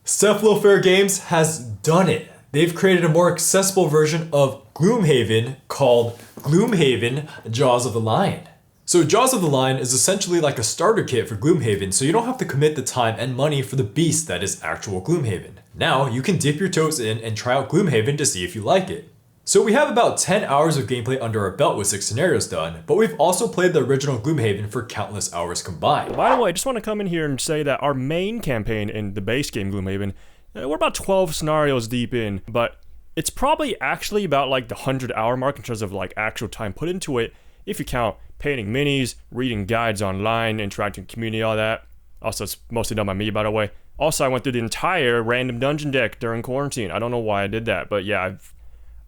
Spellweaver Games has done it. They've created a more accessible version of Gloomhaven called Gloomhaven Jaws of the Lion. So Jaws of the Lion is essentially like a starter kit for Gloomhaven, so you don't have to commit the time and money for the beast that is actual Gloomhaven. Now you can dip your toes in and try out Gloomhaven to see if you like it. So we have about 10 hours of gameplay under our belt with 6 scenarios done, but we've also played the original Gloomhaven for countless hours combined. By the way, I just want to come in here and say that our main campaign in the base game Gloomhaven, we're about 12 scenarios deep in, but it's probably actually about like the 100-hour mark in terms of like actual time put into it, if you count painting minis, reading guides online, interacting with community, all that. Also, it's mostly done by me, by the way. Also, I went through the entire random dungeon deck during quarantine. I don't know why I did that, but yeah,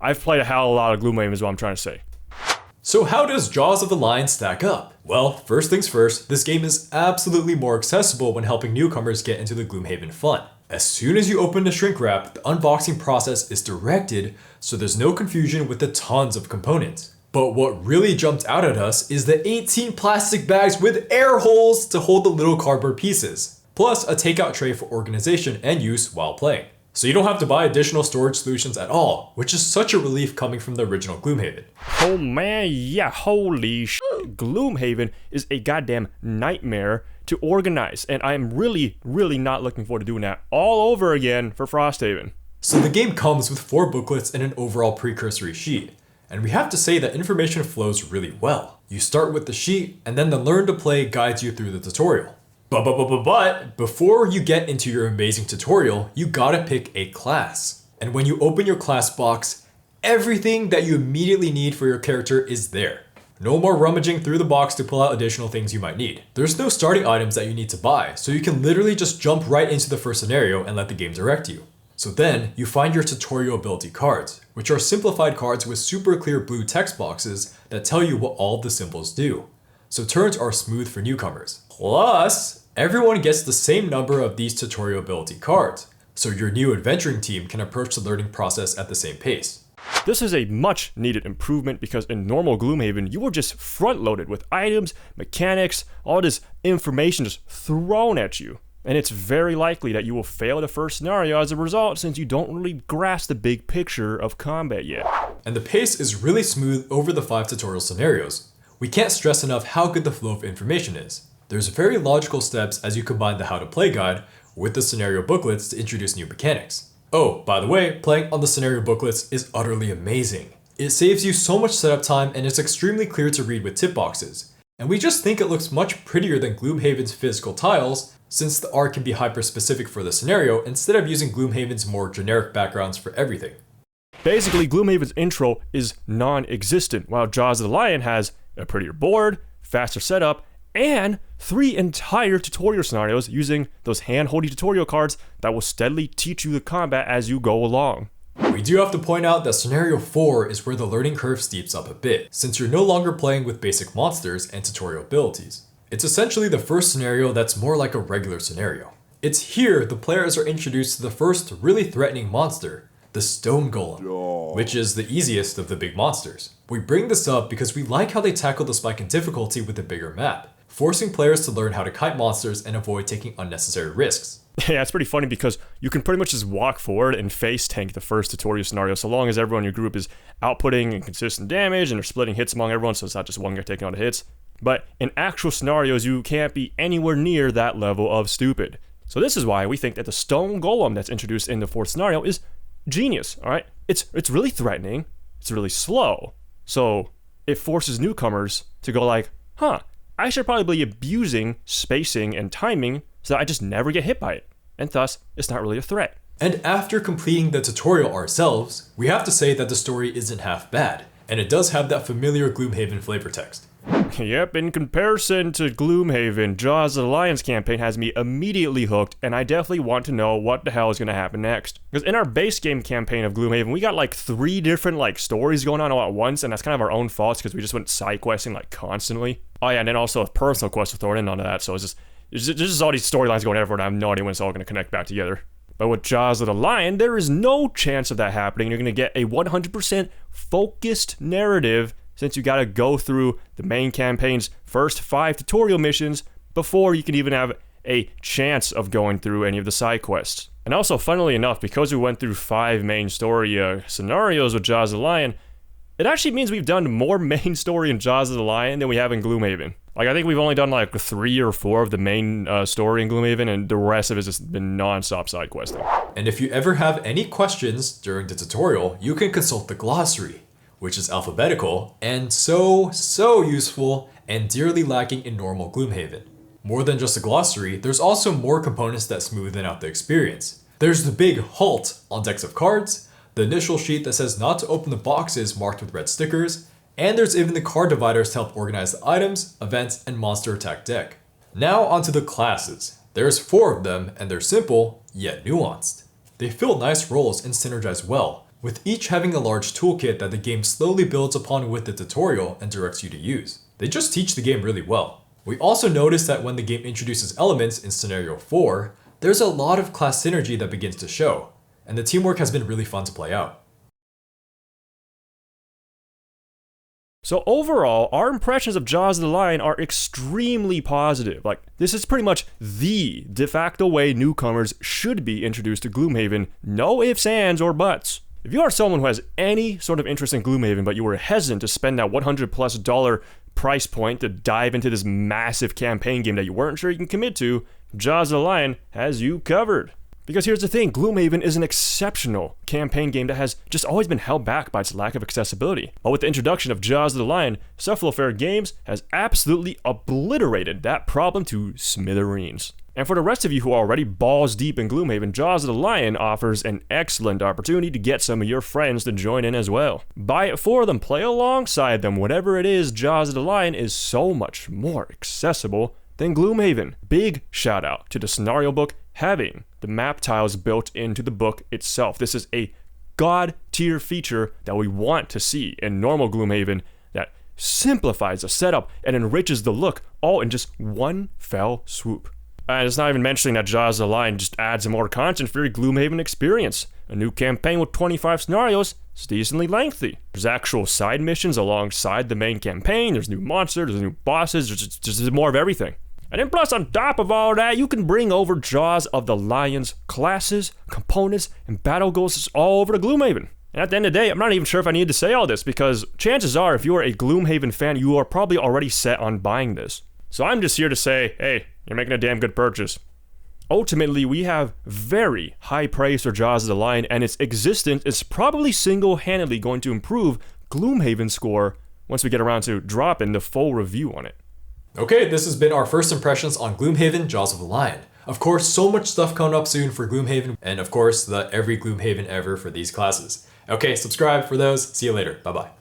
I've played a hell of a lot of Gloomhaven is what I'm trying to say. So how does Jaws of the Lion stack up? Well, first things first, this game is absolutely more accessible when helping newcomers get into the Gloomhaven fun. As soon as you open the shrink wrap, the unboxing process is directed, so there's no confusion with the tons of components. But what really jumped out at us is the 18 plastic bags with air holes to hold the little cardboard pieces, plus a takeout tray for organization and use while playing. So you don't have to buy additional storage solutions at all, which is such a relief coming from the original Gloomhaven. Oh man, yeah, holy sh**. Gloomhaven is a goddamn nightmare to organize, and I am really not looking forward to doing that all over again for Frosthaven. So the game comes with 4 booklets and an overall precursory sheet. And we have to say that information flows really well. You start with the sheet, and then the Learn to Play guides you through the tutorial. But before you get into your amazing tutorial, you gotta pick a class. And when you open your class box, everything that you immediately need for your character is there. No more rummaging through the box to pull out additional things you might need. There's no starting items that you need to buy, so you can literally just jump right into the first scenario and let the game direct you. So then, you find your tutorial ability cards, which are simplified cards with super clear blue text boxes that tell you what all the symbols do. So turns are smooth for newcomers. Plus, everyone gets the same number of these tutorial ability cards, so your new adventuring team can approach the learning process at the same pace. This is a much needed improvement because in normal Gloomhaven, you were just front loaded with items, mechanics, all this information just thrown at you. And it's very likely that you will fail the first scenario as a result since you don't really grasp the big picture of combat yet. And the pace is really smooth over the 5 tutorial scenarios. We can't stress enough how good the flow of information is. There's very logical steps as you combine the how to play guide with the scenario booklets to introduce new mechanics. Oh, by the way, playing on the scenario booklets is utterly amazing. It saves you so much setup time and it's extremely clear to read with tip boxes. And we just think it looks much prettier than Gloomhaven's physical tiles, since the art can be hyper-specific for the scenario instead of using Gloomhaven's more generic backgrounds for everything. Basically, Gloomhaven's intro is non-existent, while Jaws of the Lion has a prettier board, faster setup, and 3 entire tutorial scenarios using those hand-holdy tutorial cards that will steadily teach you the combat as you go along. We do have to point out that scenario 4 is where the learning curve steeps up a bit, since you're no longer playing with basic monsters and tutorial abilities. It's essentially the first scenario that's more like a regular scenario. It's here the players are introduced to the first really threatening monster, the Stone Golem, which is the easiest of the big monsters. We bring this up because we like how they tackle the spike in difficulty with a bigger map, forcing players to learn how to kite monsters and avoid taking unnecessary risks. Yeah, it's pretty funny because you can pretty much just walk forward and face tank the first tutorial scenario so long as everyone in your group is outputting consistent damage and they're splitting hits among everyone so it's not just one guy taking all the hits. But in actual scenarios, you can't be anywhere near that level of stupid. So this is why we think that the Stone Golem that's introduced in the 4th scenario is genius, alright? It's really threatening, it's really slow, so it forces newcomers to go like, I should probably be abusing spacing and timing so that I just never get hit by it, and thus, it's not really a threat. And after completing the tutorial ourselves, we have to say that the story isn't half bad, and it does have that familiar Gloomhaven flavor text. Yep, in comparison to Gloomhaven, Jaws of the Lion's campaign has me immediately hooked, and I definitely want to know what the hell is going to happen next. Because in our base game campaign of Gloomhaven, we got like 3 different stories going on all at once, and that's kind of our own fault because we just went side questing constantly. Oh yeah, and then also a personal quest was thrown in onto that, so there's just all these storylines going everywhere, and I have no idea when it's all going to connect back together. But with Jaws of the Lion, there is no chance of that happening. You're going to get a 100% focused narrative since you gotta go through the main campaign's first 5 tutorial missions before you can even have a chance of going through any of the side quests. And also, funnily enough, because we went through 5 main story scenarios with Jaws of the Lion, it actually means we've done more main story in Jaws of the Lion than we have in Gloomhaven. Like, I think we've only done like 3 or 4 of the main story in Gloomhaven, and the rest of it has just been non-stop side questing. And if you ever have any questions during the tutorial, you can consult the glossary, which is alphabetical and so useful and dearly lacking in normal Gloomhaven. More than just a glossary, there's also more components that smoothen out the experience. There's the big HALT on decks of cards, the initial sheet that says not to open the boxes marked with red stickers, and there's even the card dividers to help organize the items, events, and monster attack deck. Now onto the classes. There's 4 of them, and they're simple, yet nuanced. They fill nice roles and synergize well, with each having a large toolkit that the game slowly builds upon with the tutorial and directs you to use. They just teach the game really well. We also notice that when the game introduces elements in Scenario 4, there's a lot of class synergy that begins to show, and the teamwork has been really fun to play out. So overall, our impressions of Jaws of the Lion are extremely positive. Like, this is pretty much the de facto way newcomers should be introduced to Gloomhaven, no ifs, ands, or buts. If you are someone who has any sort of interest in Gloomhaven, but you were hesitant to spend that $100+ price point to dive into this massive campaign game that you weren't sure you can commit to, Jaws of the Lion has you covered. Because here's the thing, Gloomhaven is an exceptional campaign game that has just always been held back by its lack of accessibility. But with the introduction of Jaws of the Lion, Cephalofair Games has absolutely obliterated that problem to smithereens. And for the rest of you who are already balls deep in Gloomhaven, Jaws of the Lion offers an excellent opportunity to get some of your friends to join in as well. Buy it for them, play alongside them, whatever it is, Jaws of the Lion is so much more accessible than Gloomhaven. Big shout out to the scenario book having the map tiles built into the book itself. This is a god tier feature that we want to see in normal Gloomhaven that simplifies the setup and enriches the look all in just one fell swoop. And it's not even mentioning that Jaws of the Lion just adds more content for your Gloomhaven experience. A new campaign with 25 scenarios is decently lengthy. There's actual side missions alongside the main campaign, there's new monsters, there's new bosses, there's just more of everything. And then plus on top of all that, you can bring over Jaws of the Lion's classes, components, and battle goals all over to Gloomhaven. And at the end of the day, I'm not even sure if I need to say all this, because chances are if you are a Gloomhaven fan, you are probably already set on buying this. So I'm just here to say, hey, you're making a damn good purchase. Ultimately, we have very high praise for Jaws of the Lion, and its existence is probably single-handedly going to improve Gloomhaven's score once we get around to dropping the full review on it. Okay, this has been our first impressions on Gloomhaven, Jaws of the Lion. Of course, so much stuff coming up soon for Gloomhaven, and of course, the every Gloomhaven ever for these classes. Okay, subscribe for those. See you later. Bye-bye.